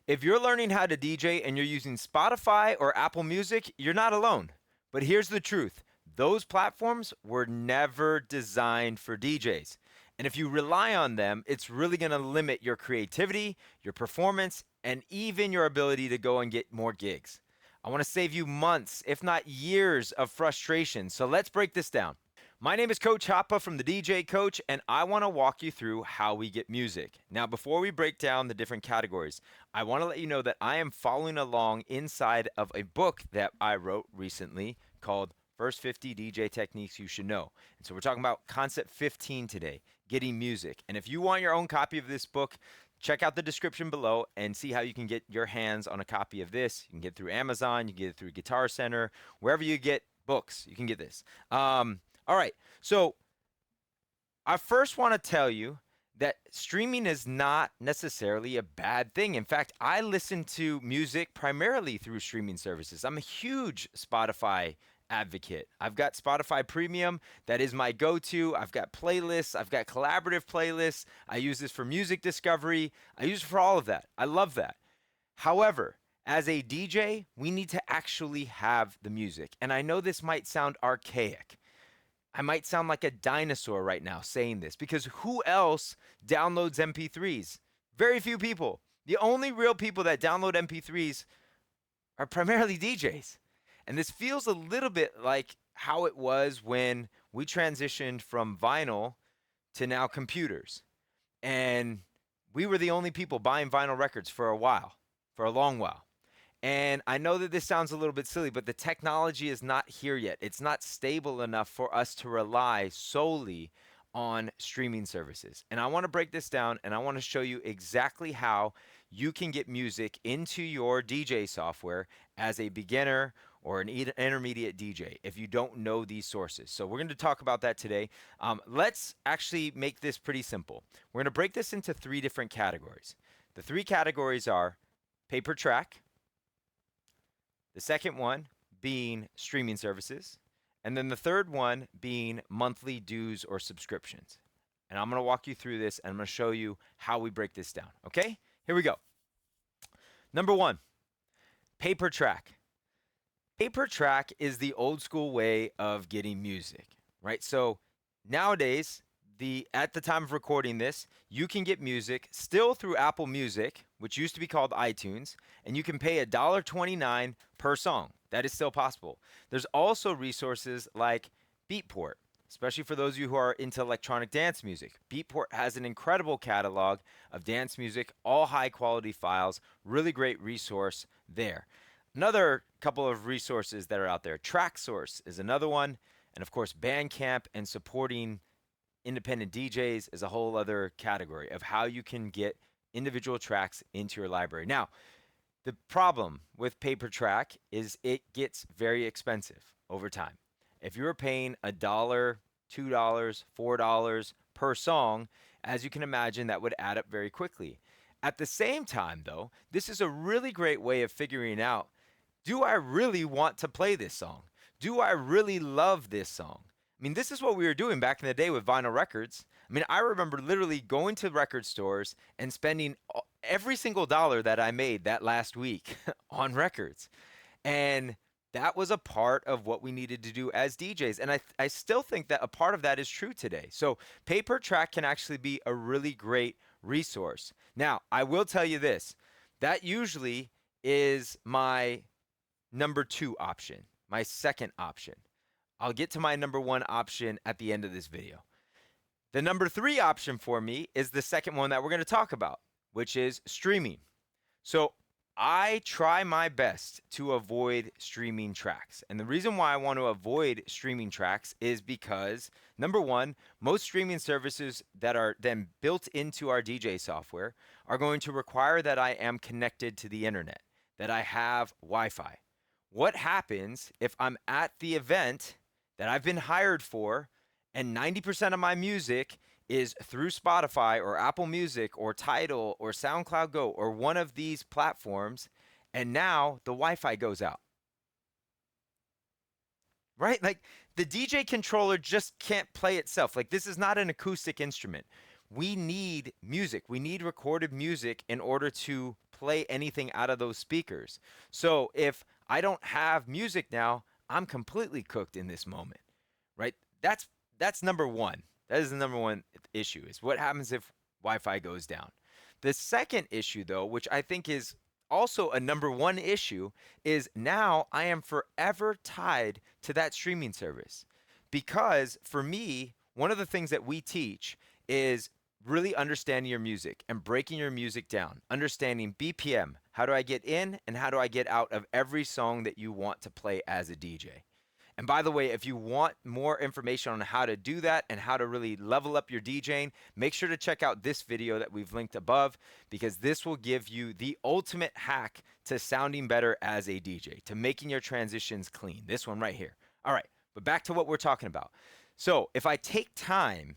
If you're learning how to DJ and you're using Spotify or Apple Music, you're not alone. But here's the truth, those platforms were never designed for DJs. And if you rely on them, it's really going to limit your creativity, your performance, and even your ability to go and get more gigs. I want to save you months, if not years, of frustration. So let's break this down. My name is Coach Hapa from the DJ Coach, and I want to walk you through how we get music. Now, before we break down the different categories, I want to let you know that I am following along inside of a book that I wrote recently called First 50 DJ Techniques You Should Know. And so we're talking about concept 15 today, getting music. And if you want your own copy of this book, check out the description below and see how you can get your hands on a copy of this. You can get it through Amazon, you can get it through Guitar Center, wherever you get books, you can get this. All right, so I first want to tell you that streaming is not necessarily a bad thing. In fact, I listen to music primarily through streaming services. I'm a huge Spotify advocate. I've got Spotify Premium. That is my go-to. I've got playlists. I've got collaborative playlists. I use this for music discovery. I use it for all of that. I love that. However, as a DJ, we need to actually have the music. And I know this might sound archaic. I might sound like a dinosaur right now saying this because who else downloads MP3s? Very few people. The only real people that download MP3s are primarily DJs. And this feels a little bit like how it was when we transitioned from vinyl to now computers. And we were the only people buying vinyl records for a while, for a long while. And I know that this sounds a little bit silly, but the technology is not here yet. It's not stable enough for us to rely solely on streaming services. And I want to break this down and I want to show you exactly how you can get music into your DJ software as a beginner or an intermediate DJ if you don't know these sources. So we're going to talk about that today. Let's actually make this pretty simple. We're going to break this into 3 different categories. The 3 categories are pay per track, the second one being streaming services, and then the third one being monthly dues or subscriptions. And I'm going to walk you through this and I'm going to show you how we break this down. Okay? Here we go. Number 1, pay per track. Pay per track is the old school way of getting music, right? So nowadays, at the time of recording this, you can get music still through Apple Music, which used to be called iTunes, and you can pay $1.29 per song. That is still possible. There's also resources like Beatport, especially for those of you who are into electronic dance music. Beatport has an incredible catalog of dance music, all high quality files, really great resource there. Another couple of resources that are out there, TrackSource is another one, and of course Bandcamp and supporting independent DJs is a whole other category of how you can get individual tracks into your library. Now, the problem with pay per track is it gets very expensive over time. If you're paying $1, $2, $4 per song, as you can imagine, that would add up very quickly. At the same time, though, this is a really great way of figuring out, do I really want to play this song? Do I really love this song? I mean, this is what we were doing back in the day with vinyl records. I mean, I remember literally going to record stores and spending every single dollar that I made that last week on records. And that was a part of what we needed to do as DJs. And I still think that a part of that is true today. So pay per track can actually be a really great resource. Now, I will tell you this. That usually is my number 2 option, my second option. I'll get to my number 1 option at the end of this video. The number 3 option for me is the second one that we're going to talk about, which is streaming. So I try my best to avoid streaming tracks. And the reason why I want to avoid streaming tracks is because, number 1, most streaming services that are then built into our DJ software are going to require that I am connected to the internet, that I have Wi-Fi. What happens if I'm at the event that I've been hired for and 90% of my music is through Spotify or Apple Music or Tidal or SoundCloud Go or one of these platforms, and now the Wi-Fi goes out? Right? Like the DJ controller just can't play itself. Like this is not an acoustic instrument. We need music. We need recorded music in order to play anything out of those speakers. So if I don't have music now, I'm completely cooked in this moment, right? That's number one. That is the number one issue is what happens if Wi-Fi goes down. The second issue though, which I think is also a number one issue, is now I am forever tied to that streaming service. Because for me, one of the things that we teach is really understanding your music and breaking your music down, understanding BPM. How do I get in and how do I get out of every song that you want to play as a DJ? And by the way, if you want more information on how to do that and how to really level up your DJing, make sure to check out this video that we've linked above because this will give you the ultimate hack to sounding better as a DJ, to making your transitions clean. This one right here. All right, but back to what we're talking about. So if I take time,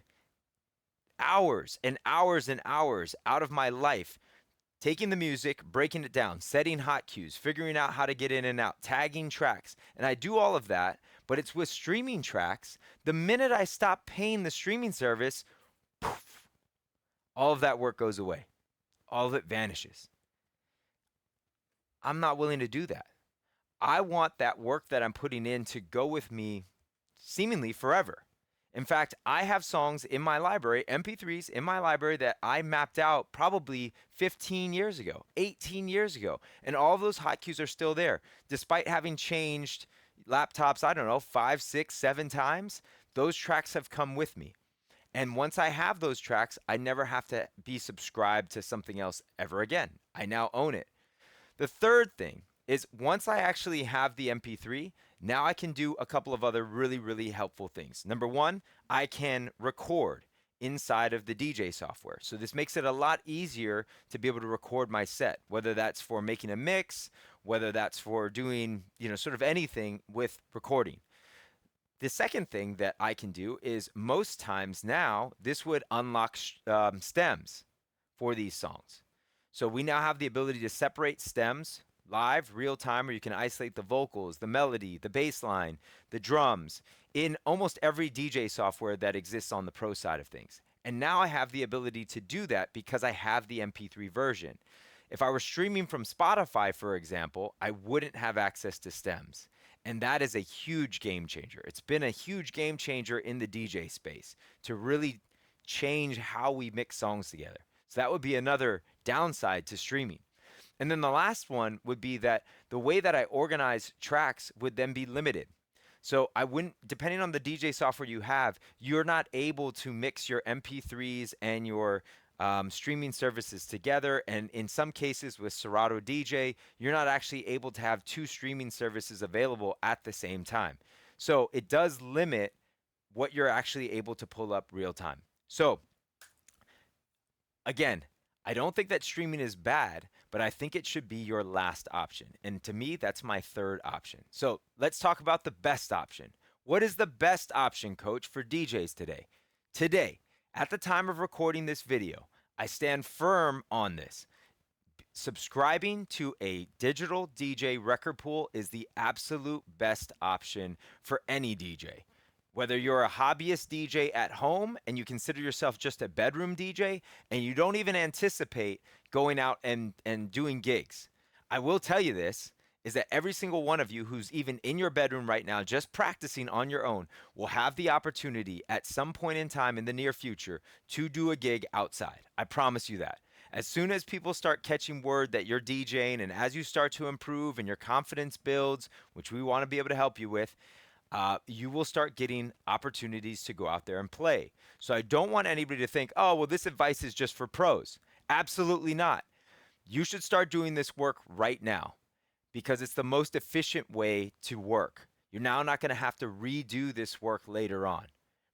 hours and hours and hours out of my life taking the music, breaking it down, setting hot cues, figuring out how to get in and out, tagging tracks. And I do all of that, but it's with streaming tracks. The minute I stop paying the streaming service, poof, all of that work goes away. All of it vanishes. I'm not willing to do that. I want that work that I'm putting in to go with me seemingly forever. In fact, I have songs in my library, MP3s in my library that I mapped out probably 15 years ago, 18 years ago. And all of those hotkeys are still there. Despite having changed laptops, I don't know, 5, 6, 7 times, those tracks have come with me. And once I have those tracks, I never have to be subscribed to something else ever again. I now own it. The third thing is once I actually have the MP3, now I can do a couple of other really, really helpful things. Number one, I can record inside of the DJ software. So this makes it a lot easier to be able to record my set, whether that's for making a mix, whether that's for doing, sort of anything with recording. The second thing that I can do is most times now, this would unlock stems for these songs. So we now have the ability to separate stems live, real time, where you can isolate the vocals, the melody, the bass line, the drums in almost every DJ software that exists on the pro side of things. And now I have the ability to do that because I have the MP3 version. If I were streaming from Spotify, for example, I wouldn't have access to stems. And that is a huge game changer. It's been a huge game changer in the DJ space to really change how we mix songs together. So that would be another downside to streaming. And then the last one would be that the way that I organize tracks would then be limited. So I wouldn't, depending on the DJ software you have, you're not able to mix your MP3s and your streaming services together. And in some cases with Serato DJ, you're not actually able to have two streaming services available at the same time. So it does limit what you're actually able to pull up real time. So again, I don't think that streaming is bad, but I think it should be your last option. And to me, that's my third option. So let's talk about the best option. What is the best option, Coach, for DJs today? Today, at the time of recording this video, I stand firm on this. Subscribing to a digital DJ record pool is the absolute best option for any DJ. Whether you're a hobbyist DJ at home and you consider yourself just a bedroom DJ and you don't even anticipate going out and doing gigs, I will tell you this, is that every single one of you who's even in your bedroom right now just practicing on your own will have the opportunity at some point in time in the near future to do a gig outside. I promise you that. As soon as people start catching word that you're DJing and as you start to improve and your confidence builds, which we want to be able to help you with, you will start getting opportunities to go out there and play. So I don't want anybody to think, oh, well, this advice is just for pros. Absolutely not. You should start doing this work right now because it's the most efficient way to work. You're now not going to have to redo this work later on,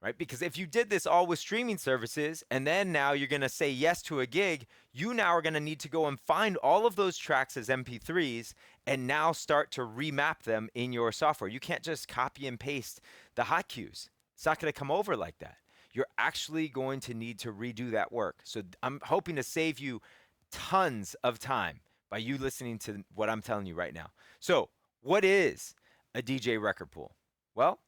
right? Because if you did this all with streaming services and then now you're going to say yes to a gig, you now are going to need to go and find all of those tracks as MP3s and now start to remap them in your software. You can't just copy and paste the hot cues. It's not going to come over like that. You're actually going to need to redo that work. So I'm hoping to save you tons of time by you listening to what I'm telling you right now. So what is a DJ record pool? Well,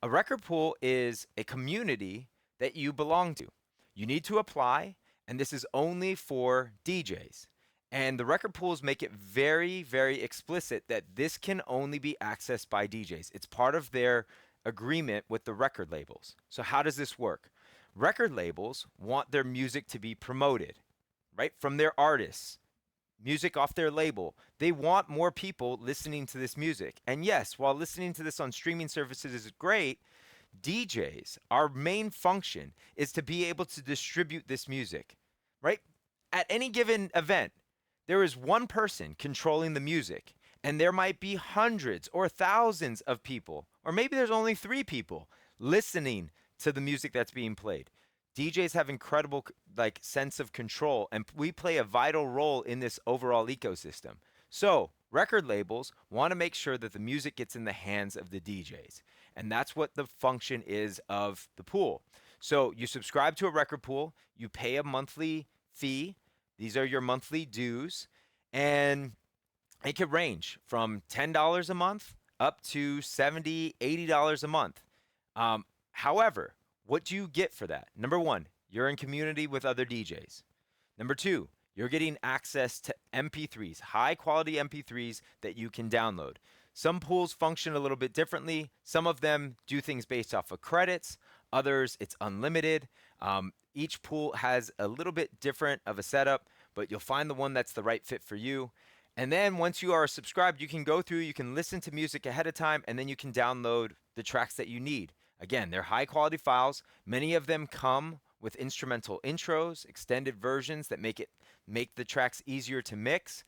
a record pool is a community that you belong to. You need to apply, and this is only for DJs. And the record pools make it very, very explicit that this can only be accessed by DJs. It's part of their agreement with the record labels. So, how does this work? Record labels want their music to be promoted, right? From their artists, music off their label. They want more people listening to this music. And yes, while listening to this on streaming services is great, DJs, our main function is to be able to distribute this music, right? At any given event, there is one person controlling the music, and there might be hundreds or thousands of people, or maybe there's only 3 people listening to the music that's being played. DJs have incredible like sense of control, and we play a vital role in this overall ecosystem. So, record labels want to make sure that the music gets in the hands of the DJs. And that's what the function is of the pool. So, you subscribe to a record pool, you pay a monthly fee. These are your monthly dues, and it could range from $10 a month up to $70, $80 a month. However, what do you get for that? Number one, you're in community with other DJs. Number two, you're getting access to MP3s, high quality MP3s that you can download. Some pools function a little bit differently. Some of them do things based off of credits, others, it's unlimited. Each pool has a little bit different of a setup, but you'll find the one that's the right fit for you. And then once you are subscribed, you can go through, you can listen to music ahead of time, and then you can download the tracks that you need. Again, they're high quality files. Many of them come with instrumental intros, extended versions that make the tracks easier to mix.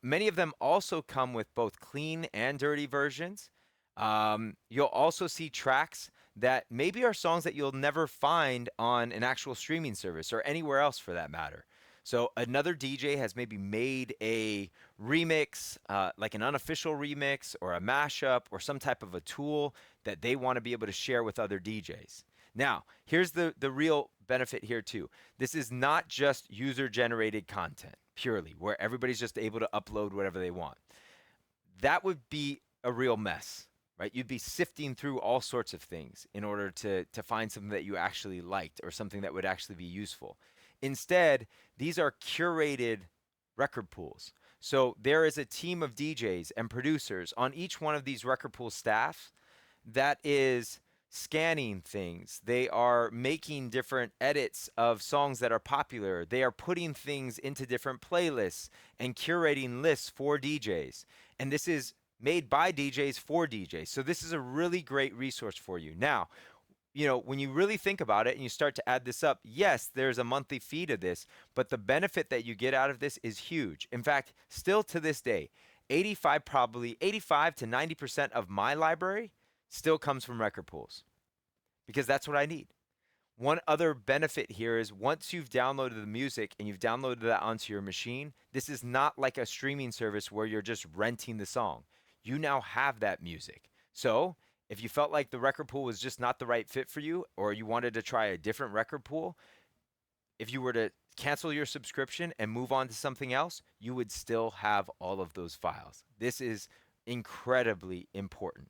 Many of them also come with both clean and dirty versions. You'll also see tracks that maybe are songs that you'll never find on an actual streaming service or anywhere else for that matter. So another DJ has maybe made a remix, like an unofficial remix or a mashup or some type of a tool that they want to be able to share with other DJs. Now, here's the real benefit here too. This is not just user-generated content purely, where everybody's just able to upload whatever they want. That would be a real mess, right? You'd be sifting through all sorts of things in order to find something that you actually liked or something that would actually be useful. Instead, these are curated record pools. So there is a team of DJs and producers on each one of these record pool staff that is scanning things. They are making different edits of songs that are popular. They are putting things into different playlists and curating lists for DJs. And this is made by DJs for DJs. So this is a really great resource for you. Now, when you really think about it and you start to add this up, yes, there's a monthly fee to this, but the benefit that you get out of this is huge. In fact, still to this day, 85 to 90% of my library still comes from record pools because that's what I need. One other benefit here is once you've downloaded the music and you've downloaded that onto your machine, this is not like a streaming service where you're just renting the song. You now have that music. So if you felt like the record pool was just not the right fit for you, or you wanted to try a different record pool, if you were to cancel your subscription and move on to something else, you would still have all of those files. This is incredibly important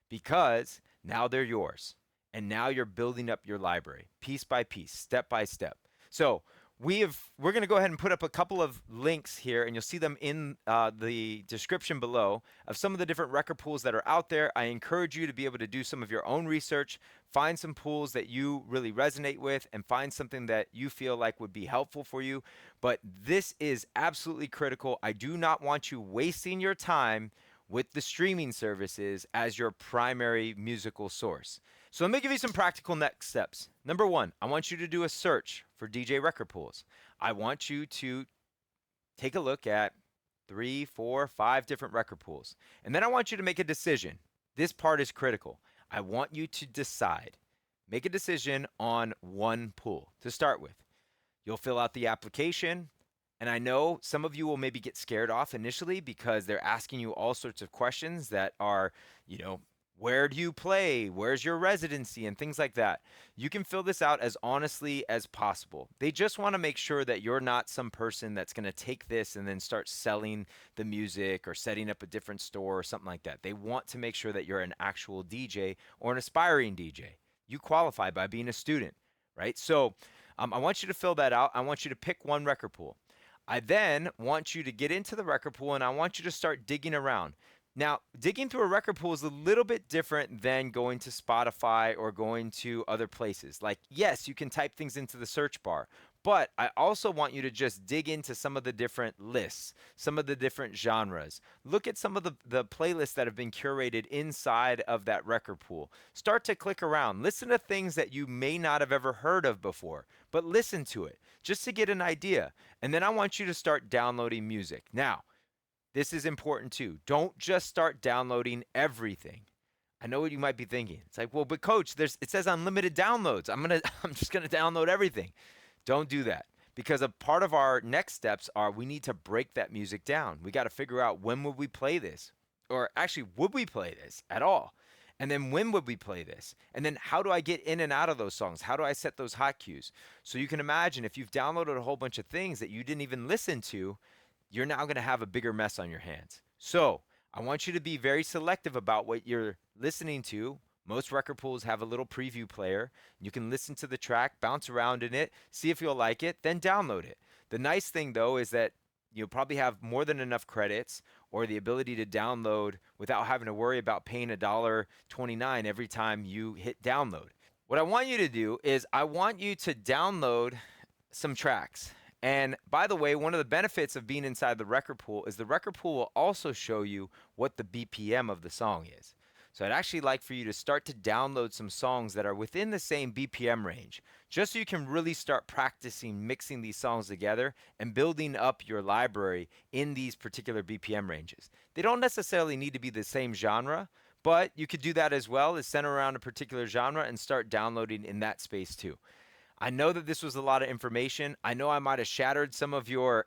because now they're yours. And now you're building up your library piece by piece, step by step. So we're going to go ahead and put up a couple of links here, and you'll see them in the description below of some of the different record pools that are out there. I encourage you to be able to do some of your own research, find some pools that you really resonate with, and find something that you feel like would be helpful for you. But this is absolutely critical. I do not want you wasting your time with the streaming services as your primary musical source. So let me give you some practical next steps. Number one, I want you to do a search for DJ record pools. I want you to take a look at 3, 4, 5 different record pools. And then I want you to make a decision. This part is critical. I want you to decide. Make a decision on one pool to start with. You'll fill out the application. And I know some of you will maybe get scared off initially because they're asking you all sorts of questions that are, where do you play? Where's your residency? And things like that. You can fill this out as honestly as possible. They just want to make sure that you're not some person that's going to take this and then start selling the music or setting up a different store or something like that. They want to make sure that you're an actual DJ or an aspiring DJ. You qualify by being a student, right? So I want you to fill that out. I want you to pick one record pool. I then want you to get into the record pool and I want you to start digging around. Now, digging through a record pool is a little bit different than going to Spotify or going to other places. Like, yes, you can type things into the search bar, but I also want you to just dig into some of the different lists, some of the different genres. Look at some of the playlists that have been curated inside of that record pool. Start to click around. Listen to things that you may not have ever heard of before, but listen to it just to get an idea. And then I want you to start downloading music. Now, this is important too. Don't just start downloading everything. I know what you might be thinking. It's like, well, but coach, it says unlimited downloads. I'm just gonna download everything. Don't do that, because a part of our next steps are we need to break that music down. We got to figure out, when would we play this? Or actually, would we play this at all? And then when would we play this? And then how do I get in and out of those songs? How do I set those hot cues? So you can imagine, if you've downloaded a whole bunch of things that you didn't even listen to, you're now going to have a bigger mess on your hands. So I want you to be very selective about what you're listening to. Most record pools have a little preview player. You can listen to the track, bounce around in it, see if you'll like it, then download it. The nice thing, though, is that you'll probably have more than enough credits or the ability to download without having to worry about paying $1.29 every time you hit download. What I want you to do is I want you to download some tracks. And by the way, one of the benefits of being inside the record pool is the record pool will also show you what the BPM of the song is. So I'd actually like for you to start to download some songs that are within the same BPM range, just so you can really start practicing mixing these songs together and building up your library in these particular BPM ranges. They don't necessarily need to be the same genre, but you could do that as well, is center around a particular genre and start downloading in that space too. I know that this was a lot of information. I know I might have shattered some of your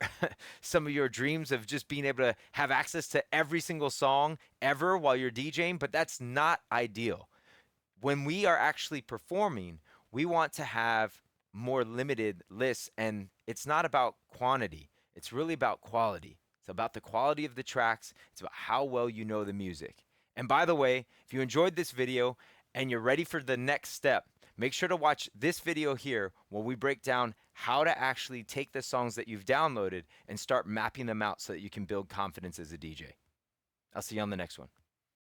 some of your dreams of just being able to have access to every single song ever while you're DJing, but that's not ideal. When we are actually performing, we want to have more limited lists, and it's not about quantity. It's really about quality. It's about the quality of the tracks. It's about how well you know the music. And by the way, if you enjoyed this video and you're ready for the next step, make sure to watch this video here where we break down how to actually take the songs that you've downloaded and start mapping them out so that you can build confidence as a DJ. I'll see you on the next one.